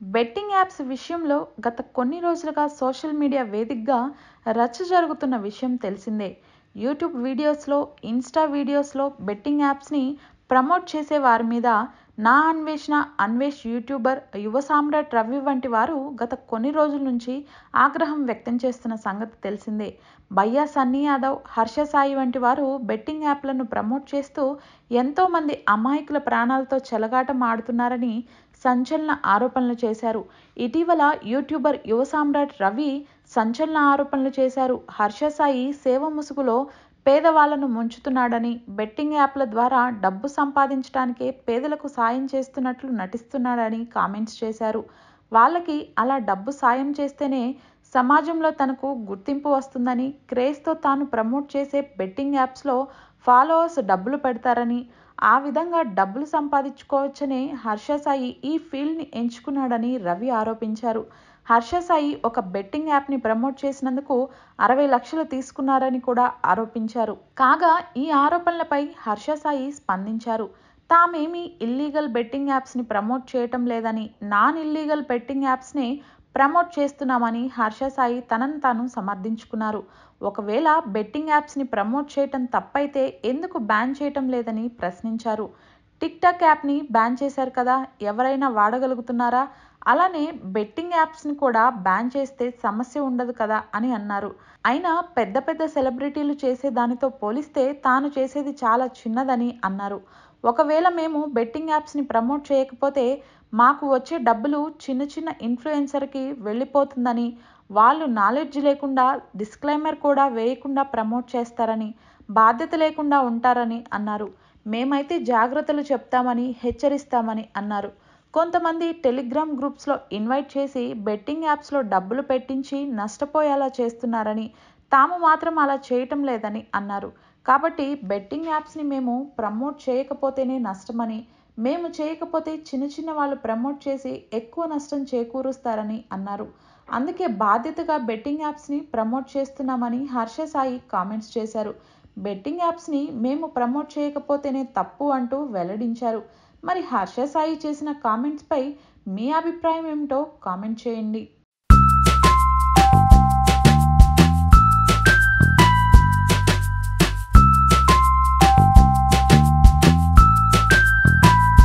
Betting apps విషయంలో గత కొన్ని రోజులుగా సోషల్ మీడియా వేదికగా రచ్చ జరుగుతున్న విషయం తెలిసిందే. యూట్యూబ్ వీడియోస్లో, ఇన్స్టా వీడియోస్లో బెట్టింగ్ యాప్స్ని ప్రమోట్ చేసే వారి మీద నా అన్వేషణ, అన్వేష్ యూట్యూబర్, యువ సామ్రాట్ రవి వంటి వారు గత కొన్ని రోజుల నుంచి ఆగ్రహం వ్యక్తం చేస్తున్న సంగతి తెలిసిందే. భయ్యా సన్నీ యాదవ్, హర్ష సాయి వంటి వారు బెట్టింగ్ యాప్లను ప్రమోట్ చేస్తూ ఎంతోమంది అమాయకుల ప్రాణాలతో చెలగాటం ఆడుతున్నారని సంచలన ఆరోపణలు చేశారు. ఇటీవల యూట్యూబర్ యువ సామ్రాట్ రవి సంచలన ఆరోపణలు చేశారు. హర్ష సాయి సేవ ముసుగులో పేదవాళ్లను ముంచుతున్నాడని, బెట్టింగ్ యాప్ల ద్వారా డబ్బు సంపాదించడానికే పేదలకు సాయం చేస్తున్నట్లు నటిస్తున్నాడని కామెంట్స్ చేశారు. వాళ్ళకి అలా డబ్బు సాయం చేస్తేనే సమాజంలో తనకు గుర్తింపు వస్తుందని, క్రేజ్తో తాను ప్రమోట్ చేసే బెట్టింగ్ యాప్స్లో ఫాలోవర్స్ డబ్బులు పెడతారని, ఆ విధంగా డబ్బులు సంపాదించుకోవచ్చనే హర్ష సాయి ఈ ఫీల్డ్ని ఎంచుకున్నాడని రవి ఆరోపించారు. హర్ష సాయి ఒక బెట్టింగ్ యాప్ని ప్రమోట్ చేసినందుకు 60 లక్షలు తీసుకున్నారని కూడా ఆరోపించారు. కాగా ఈ ఆరోపణలపై హర్ష సాయి స్పందించారు. తామేమీ ఇల్లీగల్ బెట్టింగ్ యాప్స్ని ప్రమోట్ చేయటం లేదని, నాన్ ఇల్లీగల్ బెట్టింగ్ యాప్స్నే ప్రమోట్ చేస్తున్నామని హర్ష సాయి తనను తాను సమర్థించుకున్నారు. ఒకవేళ బెట్టింగ్ యాప్స్ని ప్రమోట్ చేయటం తప్పైతే ఎందుకు బ్యాన్ చేయటం లేదని ప్రశ్నించారు. టిక్ టాక్ యాప్ని బ్యాన్ చేశారు కదా, ఎవరైనా వాడగలుగుతున్నారా? అలానే బెట్టింగ్ యాప్స్ని కూడా బ్యాన్ చేస్తే సమస్య ఉండదు కదా అని అన్నారు. అయినా పెద్ద పెద్ద సెలబ్రిటీలు చేసే దానితో పోలిస్తే తాను చేసేది చాలా చిన్నదని అన్నారు. ఒకవేళ మేము బెట్టింగ్ యాప్స్ని ప్రమోట్ చేయకపోతే మాకు వచ్చే డబ్బులు చిన్న చిన్న ఇన్ఫ్లుయెన్సర్కి వెళ్ళిపోతుందని, వాళ్ళు నాలెడ్జ్ లేకుండా, డిస్క్లైమర్ కూడా వేయకుండా ప్రమోట్ చేస్తారని, బాధ్యత లేకుండా ఉంటారని అన్నారు. మేమైతే జాగ్రత్తలు చెప్తామని, హెచ్చరిస్తామని అన్నారు. కొంతమంది టెలిగ్రామ్ గ్రూప్స్లో ఇన్వైట్ చేసి బెట్టింగ్ యాప్స్లో డబ్బులు పెట్టించి నష్టపోయేలా చేస్తున్నారని, తాము మాత్రం అలా చేయటం లేదని అన్నారు. కాబట్టి బెట్టింగ్ యాప్స్ని మేము ప్రమోట్ చేయకపోతేనే నష్టమని, మేము చేయకపోతే చిన్న చిన్న వాళ్ళు ప్రమోట్ చేసి ఎక్కువ నష్టం చేకూరుస్తారని అన్నారు. అందుకే బాధ్యతగా బెట్టింగ్ యాప్స్ని ప్రమోట్ చేస్తున్నామని హర్ష సాయి కామెంట్స్ చేశారు. బెట్టింగ్ యాప్స్ని మేము ప్రమోట్ చేయకపోతేనే తప్పు అంటూ వెల్లడించారు. మరి హర్ష సాయి చేసిన కామెంట్స్పై మీ అభిప్రాయం ఏమిటో కామెంట్ చేయండి.